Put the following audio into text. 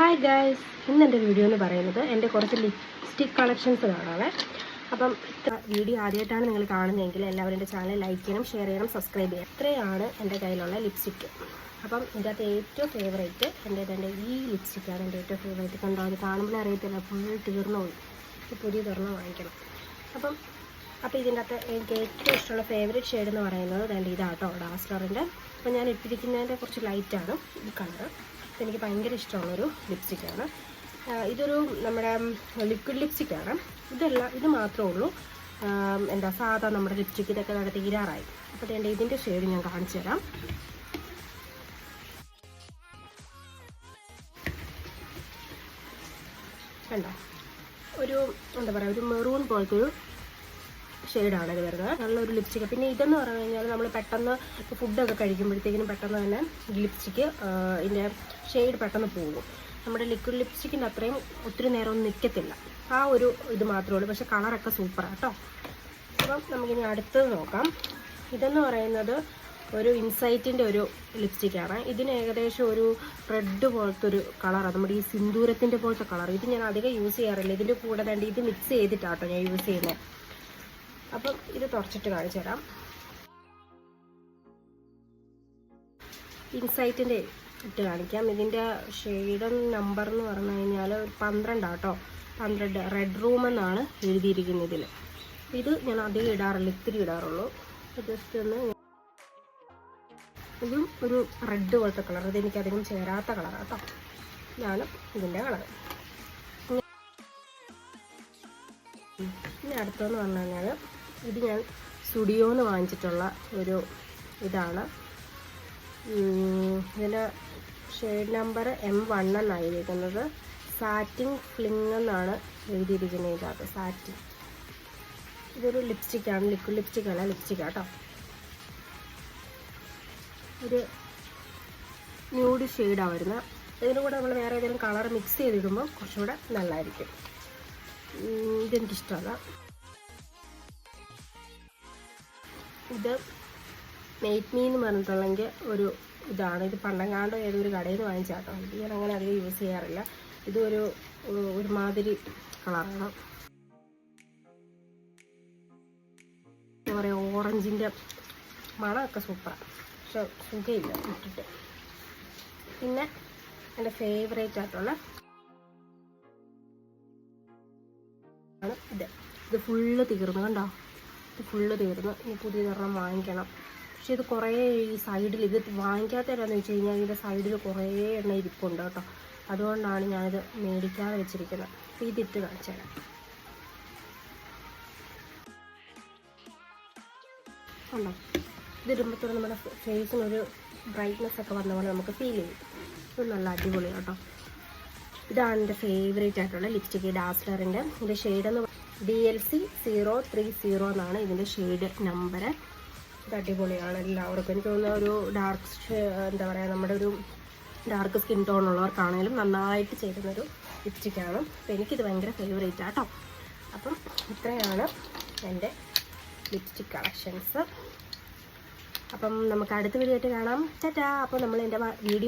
Hi guys, ഇന്ന് എൻ്റെ video എന്ന് പറയുന്നത് എൻ്റെ കുറച്ച് ലിപ്സ്റ്റിക് കളക്ഷൻസ് കാണാവേ. അപ്പം വീഡിയോ ആദ്യമായിട്ടാണ് നിങ്ങൾ കാണുന്നതെങ്കിൽ എല്ലാവരും എൻ്റെ ചാനൽ ലൈക്ക് ചെയ്യണം, ഷെയർ ചെയ്യണം, സബ്സ്ക്രൈബ് ചെയ്യണം. ഇത്രയാണ് എൻ്റെ കയ്യിലുള്ള ലിപ്സ്റ്റിക്ക്. അപ്പം ഇതിനകത്ത് ഏറ്റവും ഫേവറേറ്റ് എൻ്റെ ഈ ലിപ്സ്റ്റിക്കാണ് എൻ്റെ ഏറ്റവും ഫേവറേറ്റ്. കണ്ടോ, അത് കാണുമ്പോൾ അറിയത്തില്ല, ഫുൾ തീർന്നു പോയി. പുതിയ തുറന്ന് വാങ്ങിക്കണം. അപ്പോൾ ഇതിൻ്റെ അകത്ത് എനിക്ക് ഏറ്റവും ഇഷ്ടമുള്ള ഫേവറേറ്റ് ഷെയ്ഡ് എന്ന് പറയുന്നത് എൻ്റെ ഇതാട്ടോ, ഡാസ്ലറിൻ്റെ. അപ്പോൾ ഞാൻ ഇട്ടിരിക്കുന്നതിൻ്റെ കുറച്ച് ലൈറ്റാണ് ഈ കളറ്. എനിക്ക് ഭയങ്കര ഇഷ്ടമുള്ളൊരു ലിപ്സ്റ്റിക്കാണ്. ഇതൊരു നമ്മുടെ ലിക്വിഡ് ലിപ്സ്റ്റിക്കാണ്. ഇത് മാത്രമേ ഉള്ളൂ എന്താ സാധാ നമ്മുടെ ലിപ്സ്റ്റിക്ക്. ഇതൊക്കെ അവിടെ തീരാറായി. അപ്പോൾ ഇതിൻ്റെ ഷെയ്ഡ് ഞാൻ കാണിച്ചു തരാം. കണ്ടോ, ഒരു എന്താ പറയുക, ഒരു മെറൂൺ പോലത്തെ ഒരു ഷെയ്ഡാണ് ഇത് വരുന്നത്. നല്ലൊരു ലിപ്സ്റ്റിക്ക്. പിന്നെ ഇതെന്ന് പറഞ്ഞു കഴിഞ്ഞാൽ നമ്മൾ പെട്ടെന്ന് ഫുഡൊക്കെ കഴിക്കുമ്പോഴത്തേക്കിനും പെട്ടെന്ന് തന്നെ ലിപ്സ്റ്റിക്ക് ഇതിൻ്റെ ഷെയ്ഡ് പെട്ടെന്ന് പോകും. നമ്മുടെ ലിക്വിഡ് ലിപ്സ്റ്റിക്കിൻ്റെ അത്രയും ഒത്തിരി നേരം ഒന്നും നിൽക്കത്തില്ല. ആ ഒരു ഇത് മാത്രമേ ഉള്ളൂ. പക്ഷേ കളറൊക്കെ സൂപ്പറാണ് കേട്ടോ. അപ്പം നമുക്കിനി അടുത്തത് നോക്കാം. ഇതെന്ന് പറയുന്നത് ഒരു ഇൻസൈറ്റിൻ്റെ ഒരു ലിപ്സ്റ്റിക്കാണ്. ഇതിന് ഏകദേശം ഒരു റെഡ് പോലത്തെ ഒരു കളറാണ്, നമ്മുടെ ഈ സിന്ദൂരത്തിൻ്റെ പോലത്തെ കളർ. ഇത് ഞാൻ അധികം യൂസ് ചെയ്യാറില്ല. ഇതിൻ്റെ കൂടെ തന്നെ ഇത് മിക്സ് ചെയ്തിട്ടാട്ടോ ഞാൻ യൂസ് ചെയ്യുന്നത്. അപ്പം ഇത് തുറച്ചിട്ട് കാണിച്ചു തരാം. ഇൻസൈറ്റിൻ്റെ ഇട്ട് കാണിക്കാം. ഇതിൻ്റെ ഷെയ്ഡ് നമ്പർ എന്ന് പറഞ്ഞു കഴിഞ്ഞാൽ 12 ആട്ടോ. 12 റെഡ് റൂം എന്നാണ് എഴുതിയിരിക്കുന്നത് ഇതിൽ. ഇത് ഞാൻ അധികം ഇടാറില്ല, ഇത്തിരി ഇടാറുള്ളൂ. ജസ്റ്റ് ഒന്ന് ഇതും ഒരു റെഡ് പോലത്തെ കളർ. ഇതെനിക്കധികം ചേരാത്ത കളറാണ് കേട്ടോ. ഇതാണ് ഇതിൻ്റെ കളർ. ഇനി അടുത്തെന്ന് പറഞ്ഞു കഴിഞ്ഞാൽ ഇത് ഞാൻ സ്റ്റുഡിയോന്ന് വാങ്ങിച്ചിട്ടുള്ള ഒരു ഇതാണ്. ഇതിൻ്റെ ഷെയ്ഡ് നമ്പർ M1 എന്നായിരിക്കുന്നത്. സാറ്റിൻ ഫ്ലിങ് എന്നാണ് എഴുതിയിരിക്കുന്നത്. ഇതിനകത്ത് സാറ്റിൻ. ഇതൊരു ലിപ്സ്റ്റിക്കാണ്, ലിക്വിഡ് ലിപ്സ്റ്റിക്കല്ല, ലിപ്സ്റ്റിക്കാണ് കേട്ടോ. ഒരു ന്യൂഡ് ഷെയ്ഡാണ് വരുന്നത്. ഇതിൻ്റെ കൂടെ നമ്മൾ വേറെ ഏതെങ്കിലും കളർ മിക്സ് ചെയ്തിടുമ്പോൾ കുറച്ചുകൂടെ നല്ലതായിരിക്കും. ഇതെനിക്കിഷ്ടമല്ല. ഇത് മേറ്റ് മീ എന്ന് പറഞ്ഞിട്ടുള്ളെങ്കിൽ ഒരു ഇതാണ്. ഇത് പണ്ടങ്ങാണ്ടോ ഏതൊരു കടയിൽ നിന്ന് വാങ്ങിച്ചാട്ടോ. ഇത് ഞാൻ അങ്ങനെ അധികം യൂസ് ചെയ്യാറില്ല. ഇതൊരു ഒരുമാതിരി കളറാണ്. എന്താ പറയുക, ഓറഞ്ചിൻ്റെ മണമൊക്കെ സൂപ്പറാണ്. പക്ഷെ സുഖമില്ല ഇട്ടിട്ട്. പിന്നെ എൻ്റെ ഫേവറേറ്റ് ആയിട്ടുള്ള ആണ് ഇത് ഫുള്ള് തീർന്നു. കണ്ടോ, ഇത് ഫുള്ള് തീർന്നു. ഇനി പുതിയതൊരെണ്ണം വാങ്ങിക്കണം. പക്ഷെ ഇത് കുറേ ഈ സൈഡിൽ, ഇത് വാങ്ങിക്കാത്തവരാന്ന് വെച്ച് കഴിഞ്ഞാൽ ഇതിൻ്റെ സൈഡിൽ കുറേ എണ്ണ ഇരിപ്പുണ്ട് കേട്ടോ. അതുകൊണ്ടാണ് ഞാനിത് മേടിക്കാതെ വെച്ചിരിക്കുന്നത്. അപ്പോൾ ഇതിട്ട് കാണിച്ചു തരാം. കണ്ടോ, ഇതിടുമ്പോഴത്തേനും നമ്മുടെ ഫേസിനൊരു ബ്രൈറ്റ്നെസ് ഒക്കെ വന്ന പോലെ നമുക്ക് ഫീൽ ചെയ്യും. ഇത് നല്ല അടിപൊളിയാണ് കേട്ടോ. ഇതാണ് എൻ്റെ ഫേവറേറ്റ് ആയിട്ടുള്ള ലിപ്സ്റ്റിക്ക്, ഡാസ്ലറിൻ്റെ. ഇതിൻ്റെ ഷെയ്ഡെന്ന് DLC 030 എന്നാണ് ഇതിൻ്റെ ഷെയ്ഡ് നമ്പർ. ഇത് അടിപൊളിയാണ് എല്ലാവർക്കും. എനിക്ക് തോന്നുന്ന ഒരു ഡാർക്ക് എന്താ പറയുക, നമ്മുടെ ഒരു ഡാർക്ക് സ്കിൻ ടോൺ ഉള്ളവർക്കാണെങ്കിലും നന്നായിട്ട് ചേരുന്നൊരു ലിപ്സ്റ്റിക്കാണ്. അപ്പോൾ എനിക്കിത് ഭയങ്കര ഫേവറേറ്റ് ആട്ടോ. അപ്പം ഇത്രയാണ് എൻ്റെ ലിപ്സ്റ്റിക് കളക്ഷൻസ്. അപ്പം നമുക്ക് അടുത്ത വീഡിയോ ആയിട്ട് കാണാം. ടാറ്റാ. അപ്പോൾ നമ്മൾ എൻ്റെ വീഡിയോ